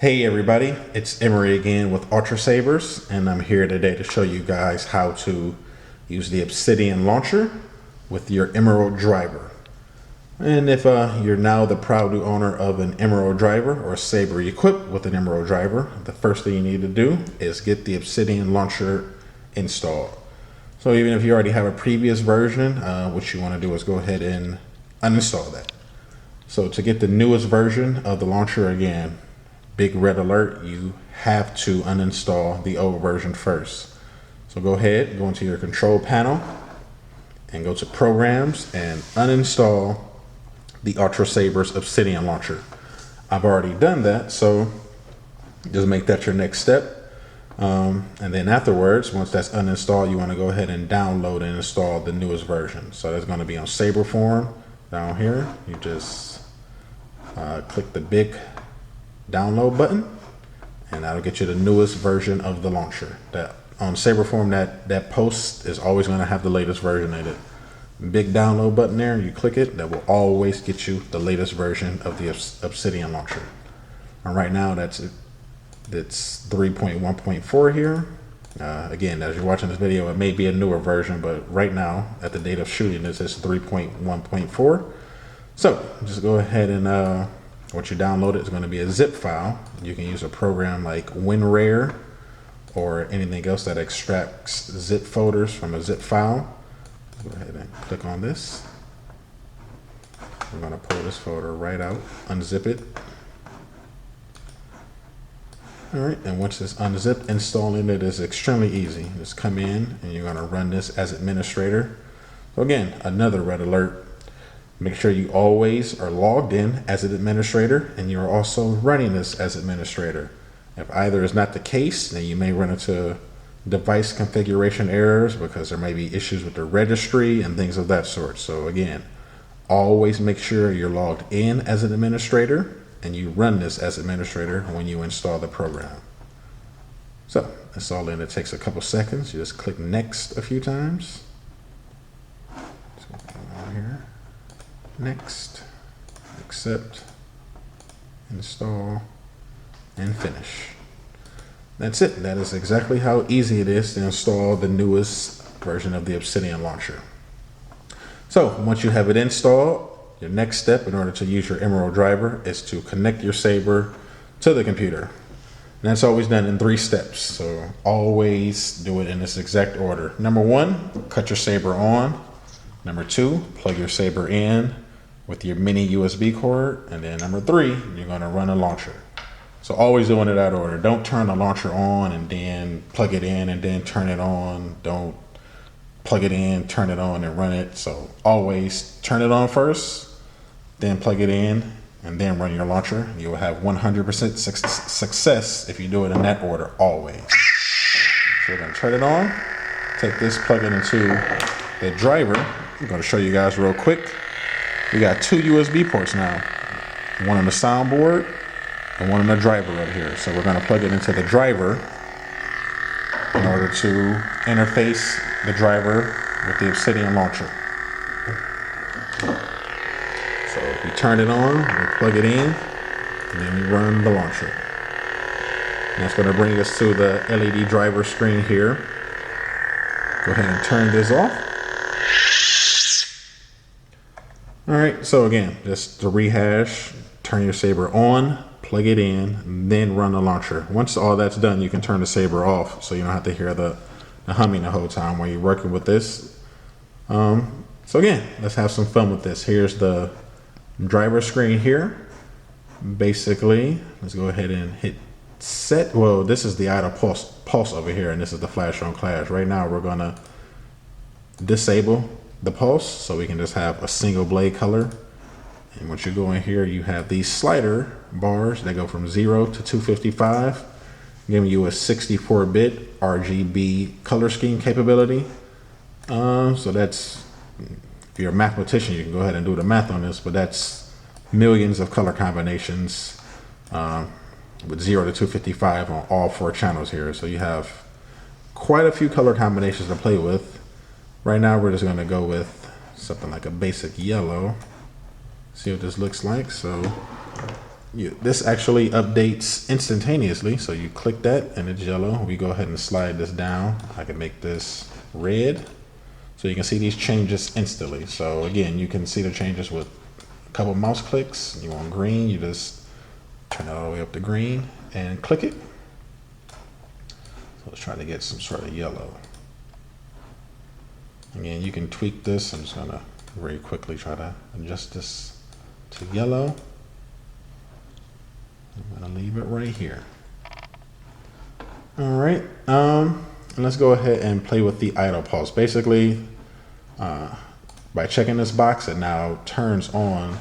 Hey everybody, it's Emery again with Ultra Sabers, and I'm here today to show you guys how to use the Obsidian launcher with your Emerald driver. And if you're now the proud owner of an Emerald driver or Saber equipped with an Emerald driver, the first thing you need to do is get the Obsidian launcher installed. So even if you already have a previous version, what you want to do is go ahead and uninstall that. So to get the newest version of the launcher, again, big red alert, you have to uninstall the old version first. So go ahead, go into your control panel and go to programs and uninstall the Ultra Sabers Obsidian launcher. I've already done that, so just make that your next step. And then afterwards, once that's uninstalled, you want to go ahead and download and install the newest version. So that's going to be on Saber form down here. You just click the big download button, and that'll get you the newest version of the launcher. That on Saberform, that post is always going to have the latest version in it. Big download button there, you click it, that will always get you the latest version of the Obsidian launcher. And right now that's 3.1.4 here. Again, as you're watching this video, it may be a newer version, but right now at the date of shooting this is 3.1.4. so just go ahead and what you download is going to be a zip file. You can use a program like WinRare or anything else that extracts zip folders from a zip file. Go ahead and click on this. We're going to pull this folder right out, unzip it. All right, and once it's unzipped, installing it is extremely easy. Just come in and you're going to run this as administrator. So again, another red alert. Make sure you always are logged in as an administrator and you're also running this as administrator. If either is not the case, then you may run into device configuration errors because there may be issues with the registry and things of that sort. So again, always make sure you're logged in as an administrator and you run this as administrator when you install the program. So install in, it takes a couple seconds. You just click next a few times. So here. Next, accept, install, and finish. That's it. That is exactly how easy it is to install the newest version of the Obsidian launcher. So once you have it installed, your next step in order to use your Emerald driver is to connect your Saber to the computer. And that's always done in 3 steps. So always do it in this exact order. Number 1, cut your Saber on. Number 2, plug your Saber in with your mini USB cord. And then number 3, you're going to run a launcher. So always doing it that order. Don't turn the launcher on and then plug it in and then turn it on. Don't plug it in, turn it on and run it. So always turn it on first, then plug it in and then run your launcher. You will have 100% success if you do it in that order always. So we're going to turn it on, take this, plug it into the driver. I'm going to show you guys real quick. We got 2 USB ports now, one on the soundboard and one on the driver right here. So we're going to plug it into the driver in order to interface the driver with the Obsidian launcher. So we turn it on, we plug it in, and then we run the launcher. And that's going to bring us to the LED driver screen here. Go ahead and turn this off. All right, so again, just to rehash, turn your Saber on, plug it in, then run the launcher. Once all that's done, you can turn the Saber off so you don't have to hear the humming the whole time while you're working with this. So again, let's have some fun with this. Here's the driver screen here. Basically, let's go ahead and hit set. Well, this is the idle pulse over here, and this is the flash on clash. Right now, we're gonna disable the pulse so we can just have a single blade color. And once you go in here, you have these slider bars that go from 0 to 255, giving you a 64-bit RGB color scheme capability. So that's, if you're a mathematician, you can go ahead and do the math on this, but that's millions of color combinations with 0 to 255 on all 4 channels here. So you have quite a few color combinations to play with. Right now, we're just going to go with something like a basic yellow. See what this looks like. So this actually updates instantaneously. So you click that and it's yellow. We go ahead and slide this down. I can make this red. So you can see these changes instantly. So again, you can see the changes with a couple mouse clicks. You want green, you just turn it all the way up to green and click it. So let's try to get some sort of yellow. Again, you can tweak this. I'm just gonna very quickly try to adjust this to yellow. I'm gonna leave it right here. All right, let's go ahead and play with the idle pulse. Basically, by checking this box, it now turns on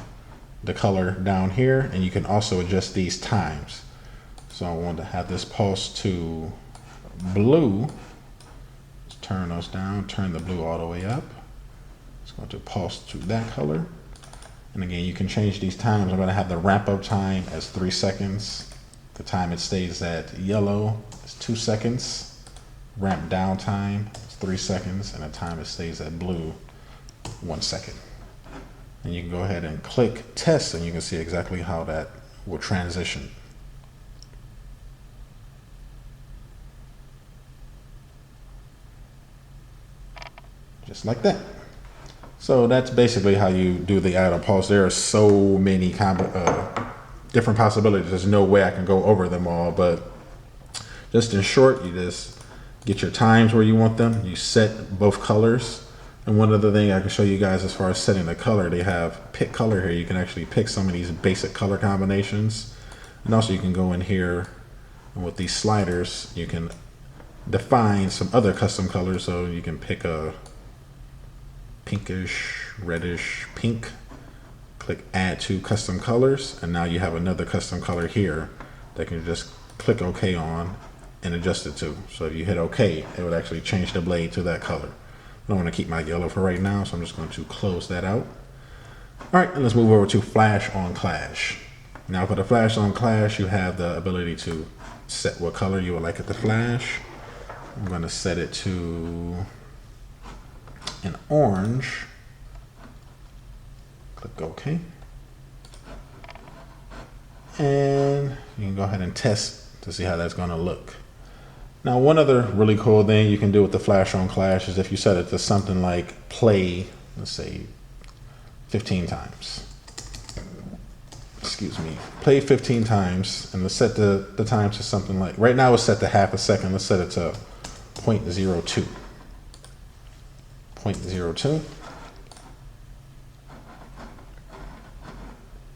the color down here, and you can also adjust these times. So I want to have this pulse to blue. Let's turn those down, turn the blue all the way up. It's going to pulse to that color. And again, you can change these times. I'm going to have the ramp up time as 3 seconds. The time it stays at yellow is 2 seconds. Ramp down time is 3 seconds. And the time it stays at blue, 1 second. And you can go ahead and click test and you can see exactly how that will transition. Just like that. So that's basically how you do the idle pulse. There are so many different possibilities. There's no way I can go over them all, but just in short, you just get your times where you want them. You set both colors. And one other thing I can show you guys as far as setting the color, they have pick color here. You can actually pick some of these basic color combinations. And also you can go in here and with these sliders, you can define some other custom colors. So you can pick a pinkish, reddish, pink. Click add to custom colors. And now you have another custom color here that you can just click OK on and adjust it to. So if you hit OK, it would actually change the blade to that color. I don't want to keep my yellow for right now, so I'm just going to close that out. All right, and let's move over to Flash on Clash. Now for the Flash on Clash, you have the ability to set what color you would like it to flash. I'm going to set it to an orange. Click OK. And you can go ahead and test to see how that's going to look. Now, one other really cool thing you can do with the Flash on Clash is if you set it to something like play, let's say 15 times. Excuse me, play 15 times, and let's set the time to something like, right now it's set to half a second. Let's set it to 0.02. 0.02.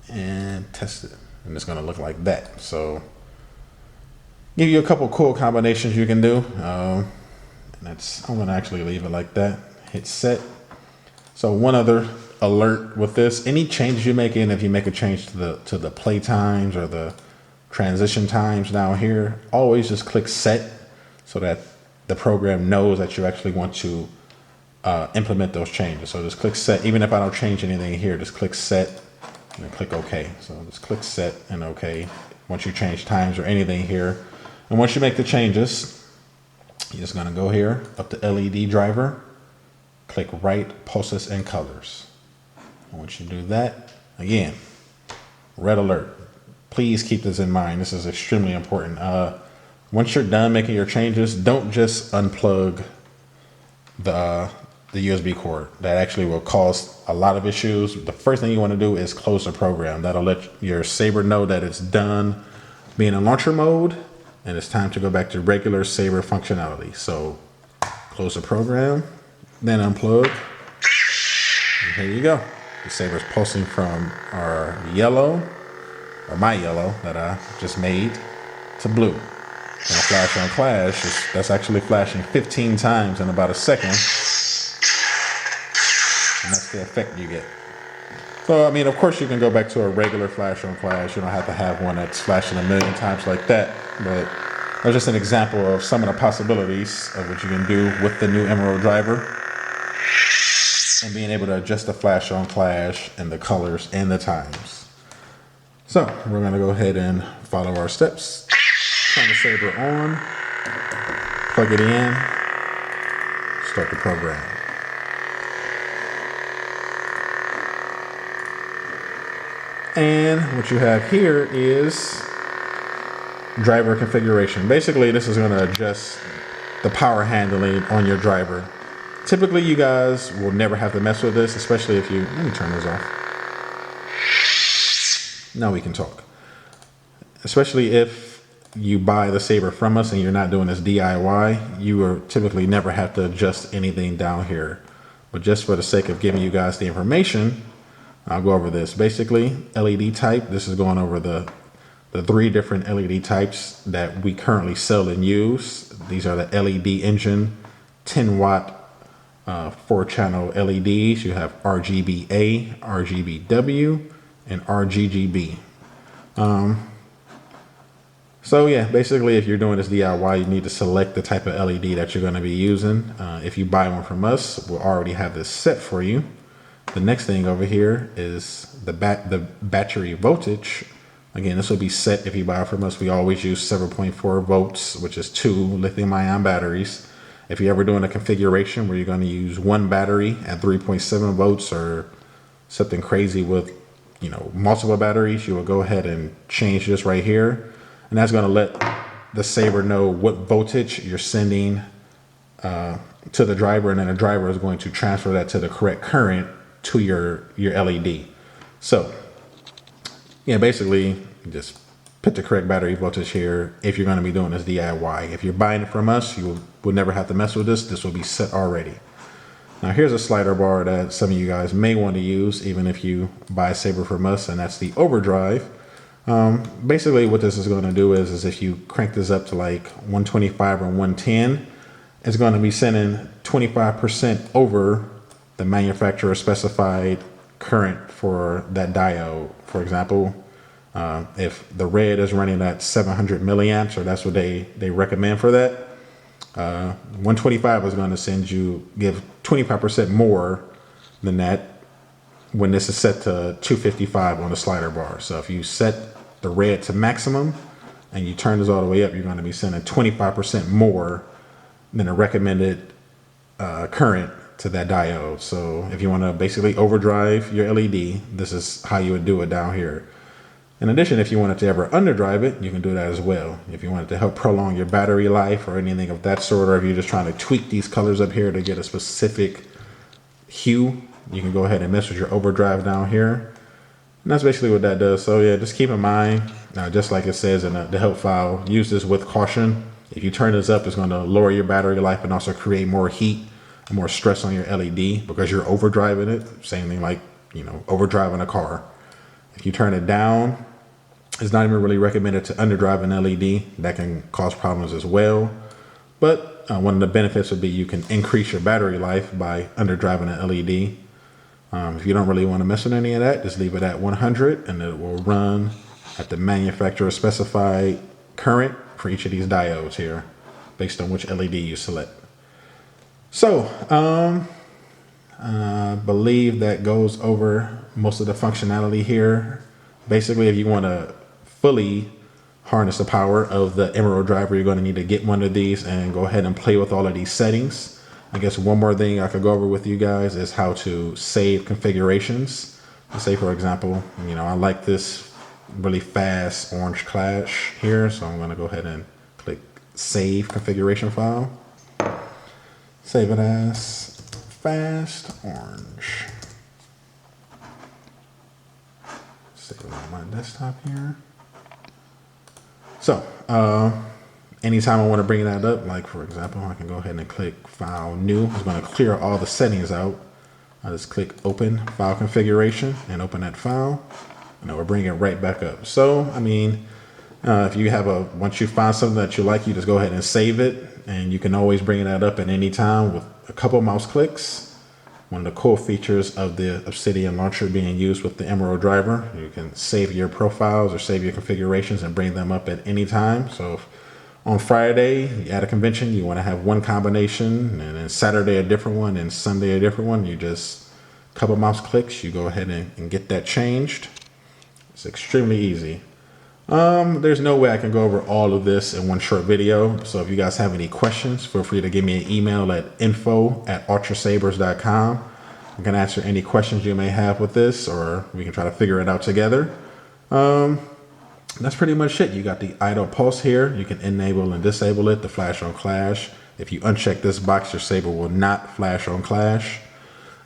And test it. And it's going to look like that. So give you a couple cool combinations you can do. And I'm going to actually leave it like that. Hit set. So one other alert with this, any changes you make in, if you make a change to the play times or the transition times down here, always just click set so that the program knows that you actually want to implement those changes. So just click set. Even if I don't change anything here, just click set and then click OK. So just click set and OK once you change times or anything here. And once you make the changes, you're just going to go here up to LED driver, click write pulses and colors. And once you do that, again, red alert. Please keep this in mind. This is extremely important. Once you're done making your changes, don't just unplug the USB cord. That actually will cause a lot of issues. The first thing you want to do is close the program. That'll let your Saber know that it's done being in launcher mode and it's time to go back to regular Saber functionality. So close the program, then unplug. And here you go. The Saber's pulsing from our yellow, or my yellow that I just made, to blue. And a Flash on Clash, that's actually flashing 15 times in about a second. And that's the effect you get. So, I mean, of course you can go back to a regular Flash on Clash. You don't have to have one that's flashing a million times like that. But that's just an example of some of the possibilities of what you can do with the new Emerald driver. And being able to adjust the Flash on Clash and the colors and the times. So, we're going to go ahead and follow our steps. Turn the Saber on. Plug it in. Start the program. And what you have here is driver configuration. Basically, this is going to adjust the power handling on your driver. Typically, you guys will never have to mess with this, especially if you, let me turn this off. Now we can talk. Especially if you buy the Saber from us and you're not doing this DIY, you will typically never have to adjust anything down here. But just for the sake of giving you guys the information, I'll go over this. Basically, LED type, this is going over the 3 different LED types that we currently sell and use. These are the LED engine, 10 watt, 4-channel LEDs. You have RGBA, RGBW, and RGGB. So yeah, basically if you're doing this DIY, you need to select the type of LED that you're going to be using. If you buy one from us, we'll already have this set for you. The next thing over here is the battery voltage. Again, this will be set if you buy from us. We always use 7.4 volts, which is 2 lithium-ion batteries. If you're ever doing a configuration where you're going to use one battery at 3.7 volts or something crazy with, you know, multiple batteries, you will go ahead and change this right here. And that's going to let the Saber know what voltage you're sending to the driver, and then the driver is going to transfer that to the correct current to your LED. So yeah, basically just put the correct battery voltage here if you're going to be doing this DIY. If you're buying it from us, you will never have to mess with this. This will be set already. Now here's a slider bar that some of you guys may want to use even if you buy a Saber from us, and that's the Overdrive. Basically what this is going to do is if you crank this up to like 125 or 110, it's going to be sending 25% over the manufacturer specified current for that diode. For example, if the red is running at 700 milliamps, or that's what they recommend for that, 125 is going to give 25% more than that when this is set to 255 on the slider bar. So if you set the red to maximum and you turn this all the way up, you're going to be sending 25% more than a recommended current to that diode. So if you want to basically overdrive your LED, this is how you would do it down here. In addition, if you wanted to ever underdrive it, you can do that as well. If you wanted to help prolong your battery life or anything of that sort, or if you're just trying to tweak these colors up here to get a specific hue, you can go ahead and mess with your overdrive down here. And that's basically what that does. So yeah, just keep in mind, just like it says in the help file, use this with caution. If you turn this up, it's going to lower your battery life and also create more heat and more stress on your LED because you're overdriving it. Same thing like, you know, overdriving a car. If you turn it down, it's not even really recommended to underdrive an LED. That can cause problems as well. But one of the benefits would be you can increase your battery life by underdriving an LED. If you don't really want to mess with any of that, just leave it at 100 and it will run at the manufacturer specified current for each of these diodes here based on which LED you select. So I believe that goes over most of the functionality here. Basically, if you want to fully harness the power of the Emerald driver, you're going to need to get one of these and go ahead and play with all of these settings. I guess one more thing I could go over with you guys is how to save configurations. Let's say, for example, you know, I like this really fast orange clash here, so I'm going to go ahead and click Save Configuration File. Save it as fast orange. Save it on my desktop here. So, anytime I want to bring that up, like for example, I can go ahead and click File New. It's going to clear all the settings out. I just click Open File Configuration and open that file, and it will bring it right back up. So, I mean, if you have once you find something that you like, you just go ahead and save it, and you can always bring that up at any time with a couple mouse clicks. One of the cool features of the Obsidian launcher being used with the Emerald driver, you can save your profiles or save your configurations and bring them up at any time. So if on Friday at a convention you want to have one combination, and then Saturday a different one, and Sunday a different one, you just a couple mouse clicks, you go ahead and get that changed. It's extremely easy. There's no way I can go over all of this in one short video. So if you guys have any questions, feel free to give me an email at info@ultrasabers.com. I can answer any questions you may have with this, or we can try to figure it out together. That's pretty much it. You got the idle pulse here. You can enable and disable it to flash on clash. If you uncheck this box, your saber will not flash on clash.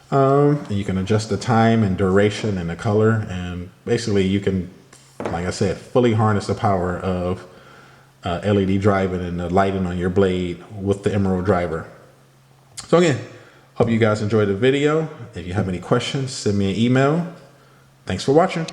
And you can adjust the time and duration and the color. And basically you can, like I said, fully harness the power of LED driving and the lighting on your blade with the Emerald driver. So again, hope you guys enjoyed the video. If you have any questions, send me an email. Thanks for watching.